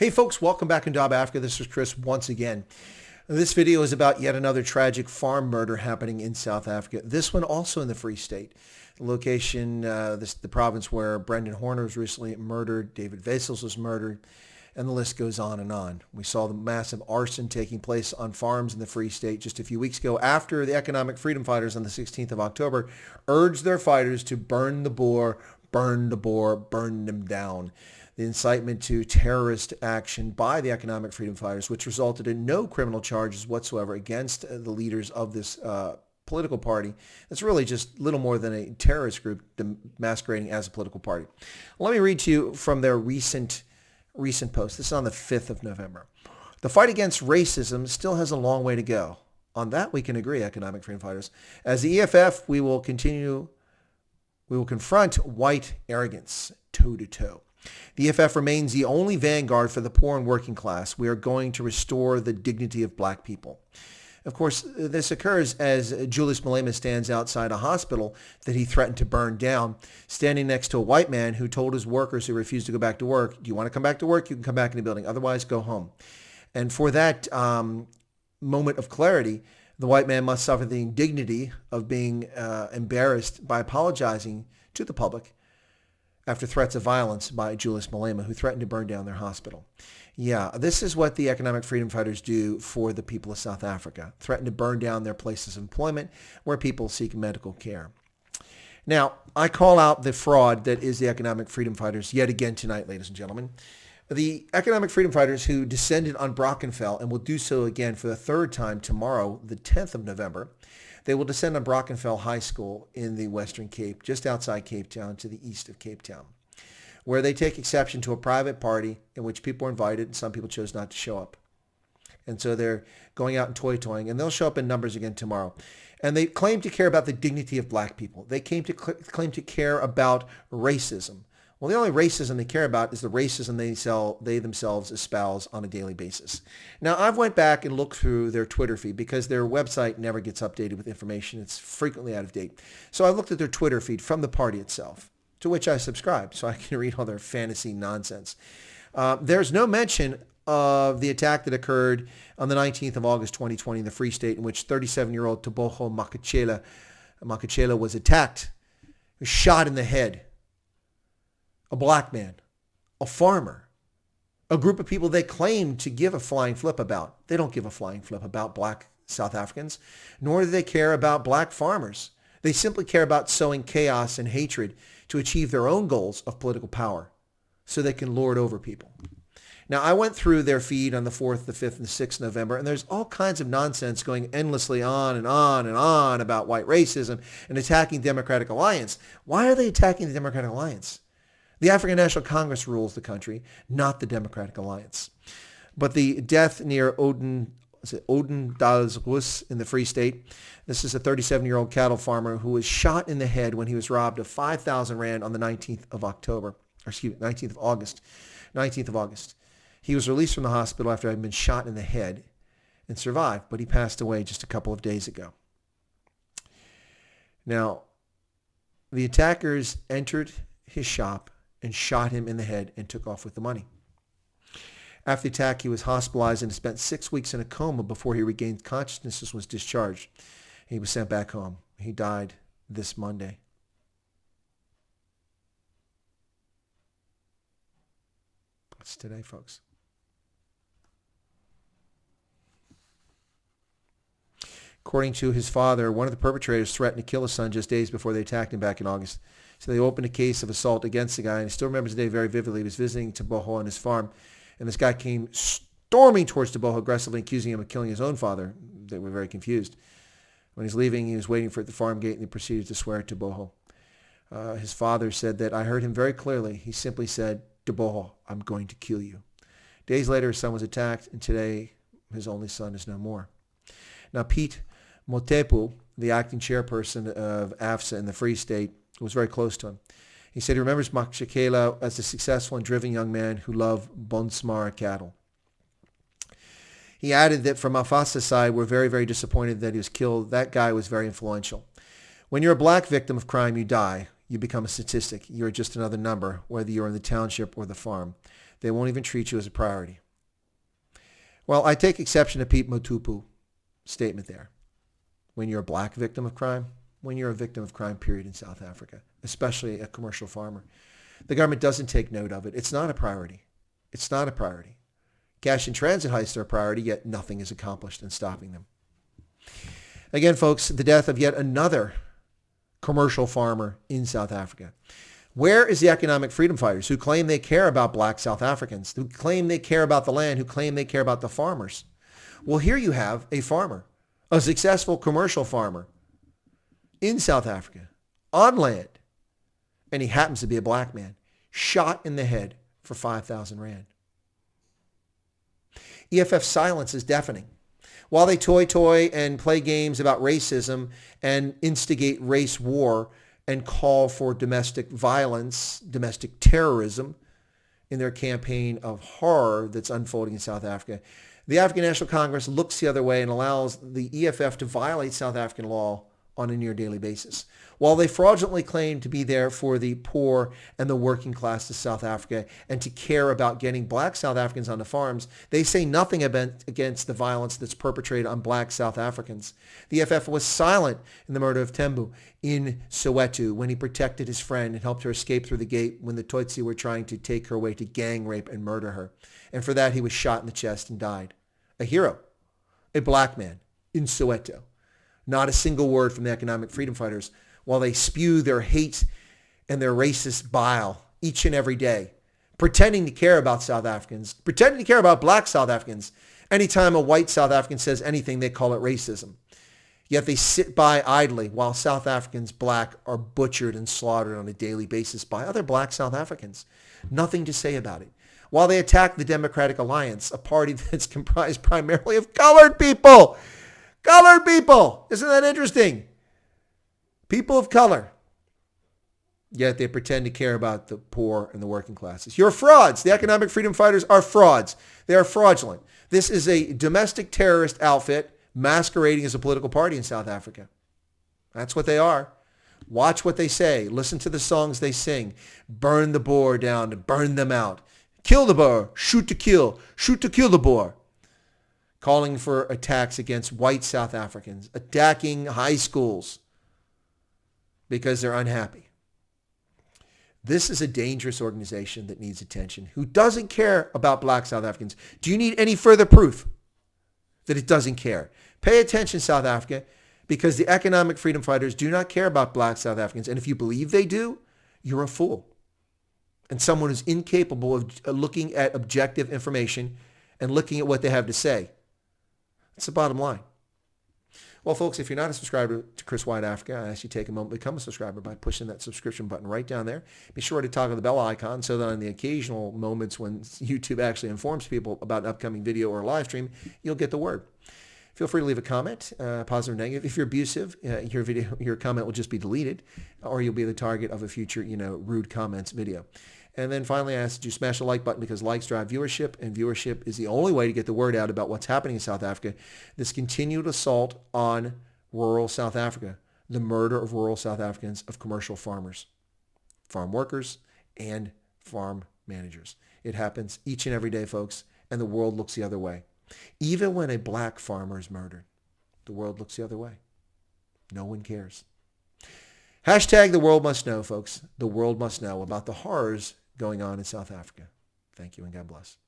Hey folks, welcome back in Dab Africa. This is Chris once again. This video is about yet another tragic farm murder happening in South Africa. This one also in the Free State. The location, the province where Brendan Horner was recently murdered, David Wessels was murdered, and the list goes on and on. We saw the massive arson taking place on farms in the Free State just a few weeks ago after the economic freedom fighters on the 16th of October urged their fighters to burn the boer, burn them down. The incitement to terrorist action by the economic freedom fighters, which resulted in no criminal charges whatsoever against the leaders of this political party. It's really just little more than a terrorist group masquerading as a political party. Let me read to you from their recent post. This is on the 5th of November. The fight against racism still has a long way to go. On that we can agree, economic freedom fighters. As the EFF, we will confront white arrogance toe to toe. The EFF remains the only vanguard for the poor and working class. We are going to restore the dignity of black people. Of course, this occurs as Julius Malema stands outside a hospital that he threatened to burn down, standing next to a white man who told his workers who refused to go back to work, do you want to come back to work? You can come back in the building. Otherwise, go home. And for that moment of clarity, the white man must suffer the indignity of being embarrassed by apologizing to the public after threats of violence by Julius Malema, who threatened to burn down their hospital. Yeah, this is what the economic freedom fighters do for the people of South Africa, threaten to burn down their places of employment where people seek medical care. Now, I call out the fraud that is the economic freedom fighters yet again tonight, ladies and gentlemen. The economic freedom fighters who descended on Brackenfell and will do so again for the third time tomorrow, the 10th of November, they will descend on Brackenfell High School in the Western Cape, just outside Cape Town to the east of Cape Town, where they take exception to a private party in which people were invited and some people chose not to show up. And so they're going out and toying, and they'll show up in numbers again tomorrow. And they claim to care about the dignity of black people. They claim to care about racism. Well, the only racism they care about is the racism they themselves espouse on a daily basis. Now, I've went back and looked through their Twitter feed because their website never gets updated with information. It's frequently out of date. So I looked at their Twitter feed from the party itself, to which I subscribe so I can read all their fantasy nonsense. There's no mention of the attack that occurred on the 19th of August 2020 in the Free State, in which 37-year-old Teboho Machakela was attacked, was shot in the head. A black man, a farmer, a group of people they claim to give a flying flip about. They don't give a flying flip about black South Africans, nor do they care about black farmers. They simply care about sowing chaos and hatred to achieve their own goals of political power so they can lord over people. Now, I went through their feed on the 4th, the 5th, and the 6th of November, and there's all kinds of nonsense going endlessly on and on and on about white racism and attacking Democratic Alliance. Why are they attacking the Democratic Alliance? The African National Congress rules the country, not the Democratic Alliance. But the death near Odendaalsrus in the Free State, this is a 37-year-old cattle farmer who was shot in the head when he was robbed of 5,000 rand on the 19th of August. He was released from the hospital after having been shot in the head and survived, but he passed away just a couple of days ago. Now, the attackers entered his shop and shot him in the head and took off with the money. After the attack, he was hospitalized and spent 6 weeks in a coma before he regained consciousness and was discharged. He was sent back home. He died this Monday. That's today, folks. According to his father, one of the perpetrators threatened to kill his son just days before they attacked him back in August. So they opened a case of assault against the guy, and he still remembers the day very vividly. He was visiting Teboho on his farm, and this guy came storming towards Teboho, aggressively accusing him of killing his own father. They were very confused. When he's leaving, he was waiting for at the farm gate, and he proceeded to swear at Teboho. His father said that, I heard him very clearly. He simply said, Teboho, I'm going to kill you. Days later, his son was attacked, and today, his only son is no more. Now, Pete Motepu, the acting chairperson of AFSA in the Free State, was very close to him. He said he remembers Makachela as a successful and driven young man who loved Bonsmara cattle. He added that from Afasa's side, we're very, very disappointed that he was killed. That guy was very influential. When you're a black victim of crime, you die. You become a statistic. You're just another number, whether you're in the township or the farm. They won't even treat you as a priority. Well, I take exception to Pete Motupu's statement there. When you're a black victim of crime, when you're a victim of crime, period, in South Africa, especially a commercial farmer, the government doesn't take note of it. It's not a priority. It's not a priority. Cash in transit heists are a priority, yet nothing is accomplished in stopping them. Again, folks, the death of yet another commercial farmer in South Africa. Where is the economic freedom fighters who claim they care about black South Africans, who claim they care about the land, who claim they care about the farmers? Well, here you have a farmer, a successful commercial farmer in South Africa, on land, and he happens to be a black man, shot in the head for 5,000 rand. EFF silence is deafening. While they toy and play games about racism and instigate race war and call for domestic violence, domestic terrorism in their campaign of horror that's unfolding in South Africa, the African National Congress looks the other way and allows the EFF to violate South African law on a near daily basis. While they fraudulently claim to be there for the poor and the working class of South Africa and to care about getting black South Africans on the farms, they say nothing against the violence that's perpetrated on black South Africans. The EFF was silent in the murder of Tembu in Soweto when he protected his friend and helped her escape through the gate when the Tutsi were trying to take her away to gang rape and murder her. And for that, he was shot in the chest and died. A hero, a black man in Soweto. Not a single word from the economic freedom fighters while they spew their hate and their racist bile each and every day, pretending to care about South Africans, pretending to care about black South Africans. Anytime a white South African says anything, they call it racism. Yet they sit by idly while South Africans, black, are butchered and slaughtered on a daily basis by other black South Africans. Nothing to say about it. While they attack the Democratic Alliance, a party that's comprised primarily of colored people. Colored people. Isn't that interesting? People of color. Yet they pretend to care about the poor and the working classes. You're frauds. The economic freedom fighters are frauds. They are fraudulent. This is a domestic terrorist outfit masquerading as a political party in South Africa. That's what they are. Watch what they say. Listen to the songs they sing. Burn the Boer down to burn them out. Kill the Boer. Shoot to kill. Shoot to kill the Boer. Calling for attacks against white South Africans, attacking high schools because they're unhappy. This is a dangerous organization that needs attention, who doesn't care about black South Africans. Do you need any further proof that it doesn't care? Pay attention, South Africa, because the economic freedom fighters do not care about black South Africans. And if you believe they do, you're a fool. And someone who's incapable of looking at objective information and looking at what they have to say. That's the bottom line. Well, folks, if you're not a subscriber to Chris White Africa, I ask you to take a moment to become a subscriber by pushing that subscription button right down there. Be sure to toggle the bell icon so that on the occasional moments when YouTube actually informs people about an upcoming video or live stream, you'll get the word. Feel free to leave a comment, positive or negative. If you're abusive, your comment will just be deleted, or you'll be the target of a future, rude comments video. And then finally, I ask that you smash the like button because likes drive viewership, and viewership is the only way to get the word out about what's happening in South Africa. This continued assault on rural South Africa, the murder of rural South Africans, of commercial farmers, farm workers, and farm managers. It happens each and every day, folks, and the world looks the other way. Even when a black farmer is murdered, the world looks the other way. No one cares. Hashtag the world must know, folks. The world must know about the horrors going on in South Africa. Thank you and God bless.